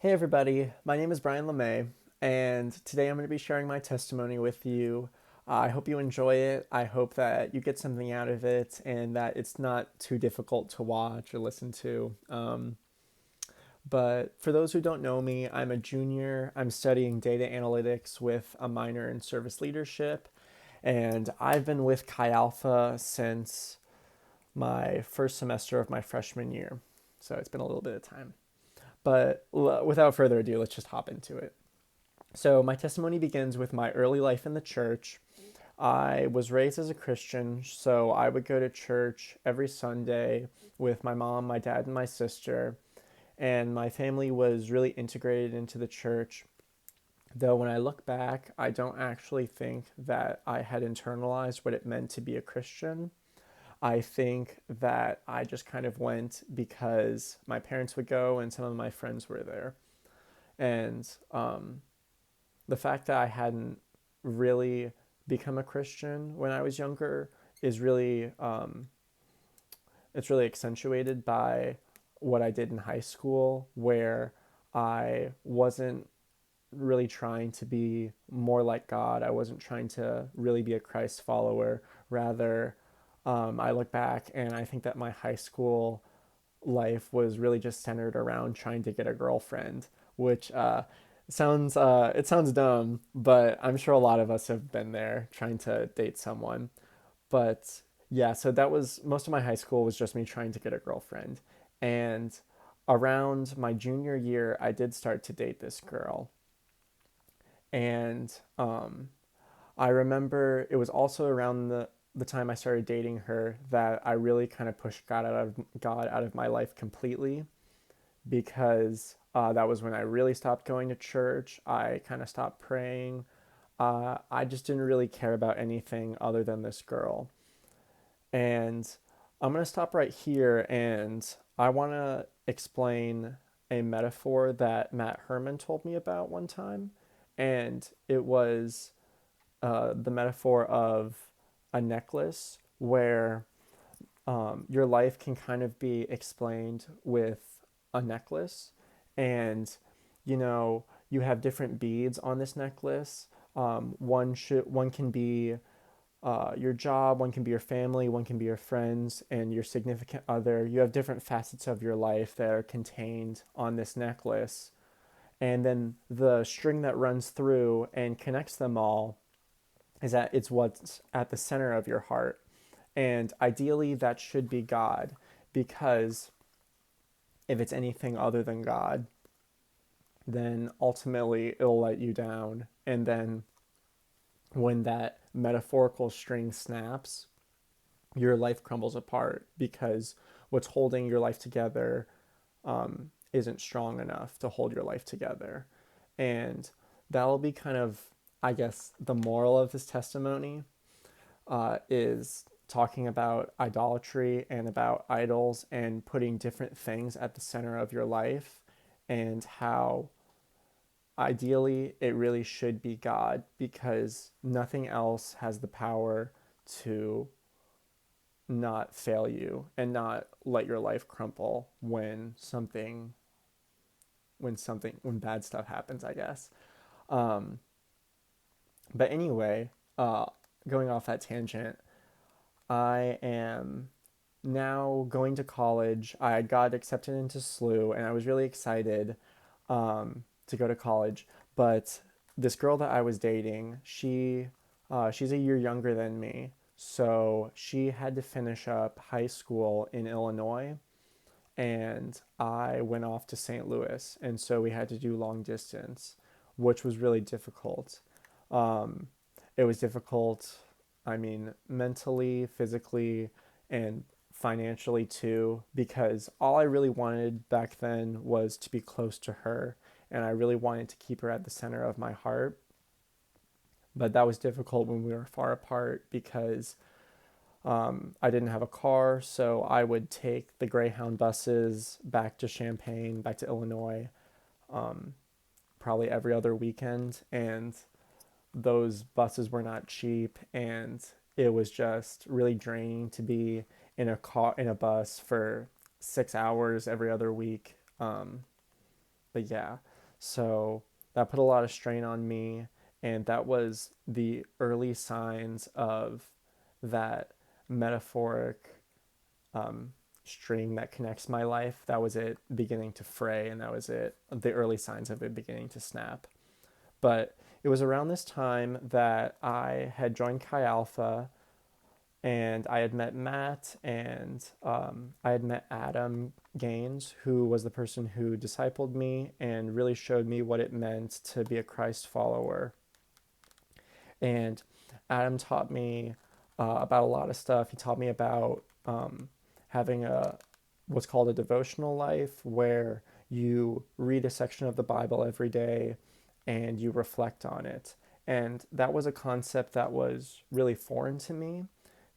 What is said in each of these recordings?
Hey everybody, my name is Brian Lemay, and today I'm going to be sharing my testimony with you. I hope you enjoy it. I hope that you get something out of it and that it's not too difficult to watch or listen to. But for those who don't know me, I'm a junior. I'm studying data analytics with a minor in service leadership, and I've been with Chi Alpha since my first semester of my freshman year. So it's been a little bit of time. But without further ado, let's just hop into it. So, my testimony begins with my early life in the church. I was raised as a Christian, so I would go to church every Sunday with my mom, my dad, and my sister. And my family was really integrated into the church. Though, when I look back, I don't actually think that I had internalized what it meant to be a Christian. I think that I just kind of went because my parents would go and some of my friends were there. And the fact that I hadn't really become a Christian when I was younger is really it's really accentuated by what I did in high school, where I wasn't really trying to be more like God. I wasn't trying to really be a Christ follower. Rather, I look back and I think that my high school life was really just centered around trying to get a girlfriend, which it sounds dumb, but I'm sure a lot of us have been there trying to date someone. But yeah, so that was most of my high school was just me trying to get a girlfriend. And around my junior year, I did start to date this girl. And I remember it was also around the time I started dating her that I really kind of pushed God out of my life completely because that was when I really stopped going to church. I kind of stopped praying. I just didn't really care about anything other than this girl. And I'm going to stop right here and I want to explain a metaphor that Matt Herman told me about one time. And it was the metaphor of a necklace where your life can kind of be explained with a necklace. And, you have different beads on this necklace. One can be your job, one can be your family, one can be your friends, and your significant other. You have different facets of your life that are contained on this necklace. And then the string that runs through and connects them all is that it's what's at the center of your heart. And ideally, that should be God, because if it's anything other than God, then ultimately it'll let you down. And then when that metaphorical string snaps, your life crumbles apart because what's holding your life together isn't strong enough to hold your life together. And that'll be kind of, I guess, the moral of this testimony is talking about idolatry and about idols and putting different things at the center of your life, and how ideally it really should be God, because nothing else has the power to not fail you and not let your life crumple when bad stuff happens, I guess. Um, but anyway, uh, going off that tangent, I am now going to college. I got accepted into SLU and I was really excited to go to college. But this girl that I was dating, she's a year younger than me. So she had to finish up high school in Illinois, and I went off to St. Louis. And so we had to do long distance, which was really difficult. Um, it was difficult, I mean, mentally, physically, and financially too, because all I really wanted back then was to be close to her. And I really wanted to keep her at the center of my heart. But that was difficult when we were far apart because I didn't have a car, so I would take the Greyhound buses back to Champaign, back to Illinois, um, probably every other weekend. And those buses were not cheap, and it was just really draining to be in a bus for 6 hours every other week. But yeah, So that put a lot of strain on me. And that was the early signs of that metaphoric um, string that connects my life. That was it beginning to fray, and that was it, the early signs of it beginning to snap. But it was around this time that I had joined Chi Alpha, and I had met Matt, and I had met Adam Gaines, who was the person who discipled me and really showed me what it meant to be a Christ follower. And Adam taught me about a lot of stuff. He taught me about having a what's called a devotional life, where you read a section of the Bible every day and you reflect on it. And that was a concept that was really foreign to me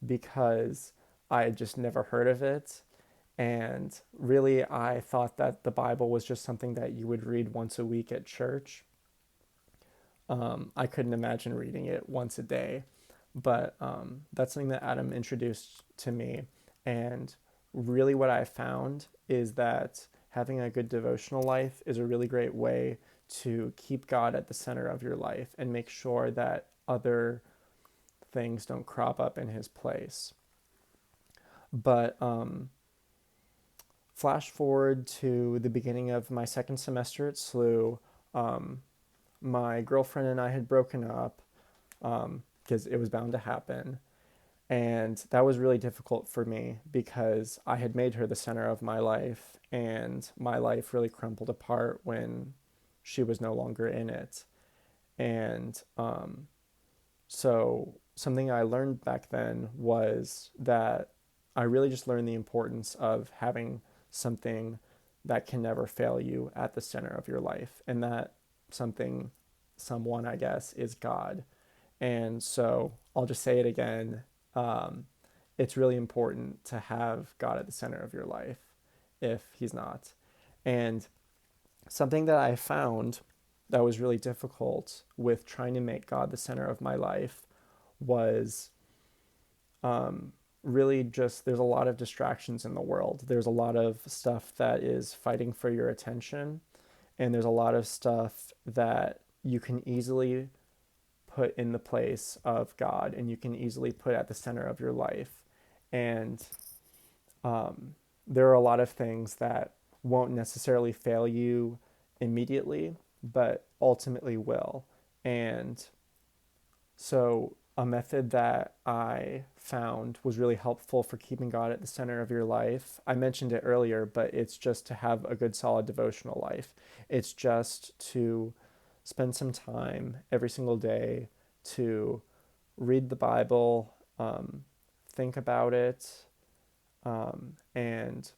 because I had just never heard of it. And really, I thought that the Bible was just something that you would read once a week at church. I couldn't imagine reading it once a day, but that's something that Adam introduced to me. And really, what I found is that having a good devotional life is a really great way to keep God at the center of your life and make sure that other things don't crop up in his place. But flash forward to the beginning of my second semester at SLU. My girlfriend and I had broken up because it was bound to happen. And that was really difficult for me because I had made her the center of my life, and my life really crumpled apart when she was no longer in it. And so, something I learned back then was that I really just learned the importance of having something that can never fail you at the center of your life. And that something, someone, I guess, is God. And so I'll just say it again. Um, it's really important to have God at the center of your life if he's not. And something that I found that was really difficult with trying to make God the center of my life was really just there's a lot of distractions in the world. There's a lot of stuff that is fighting for your attention, and there's a lot of stuff that you can easily put in the place of God and you can easily put at the center of your life. And there are a lot of things that won't necessarily fail you immediately, but ultimately will. And so, a method that I found was really helpful for keeping God at the center of your life, I mentioned it earlier, but it's just to have a good, solid devotional life. It's just to spend some time every single day to read the Bible, think about it, and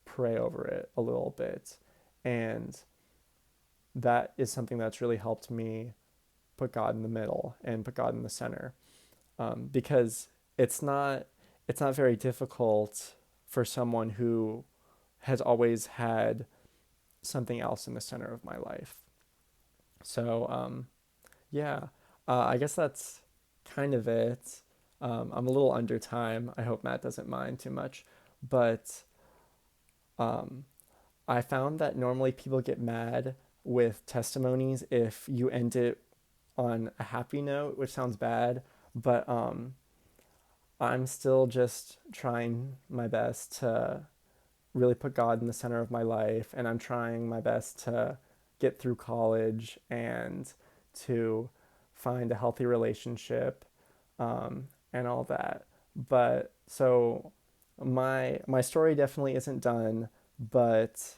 pray over it a little bit. And that is something that's really helped me put God in the middle and put God in the center, because it's not it's not very difficult for someone who has always had something else in the center of my life. So yeah, I guess that's kind of it. I'm a little under time. I hope Matt doesn't mind too much, but um, I found that normally people get mad with testimonies if you end it on a happy note, which sounds bad, but I'm still just trying my best to really put God in the center of my life, and I'm trying my best to get through college and to find a healthy relationship, and all that. But so my story definitely isn't done, but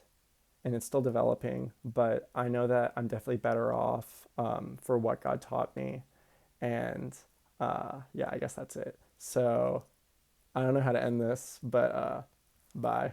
and it's still developing. But I know that I'm definitely better off for what God taught me, and yeah, I guess that's it. So I don't know how to end this, but bye.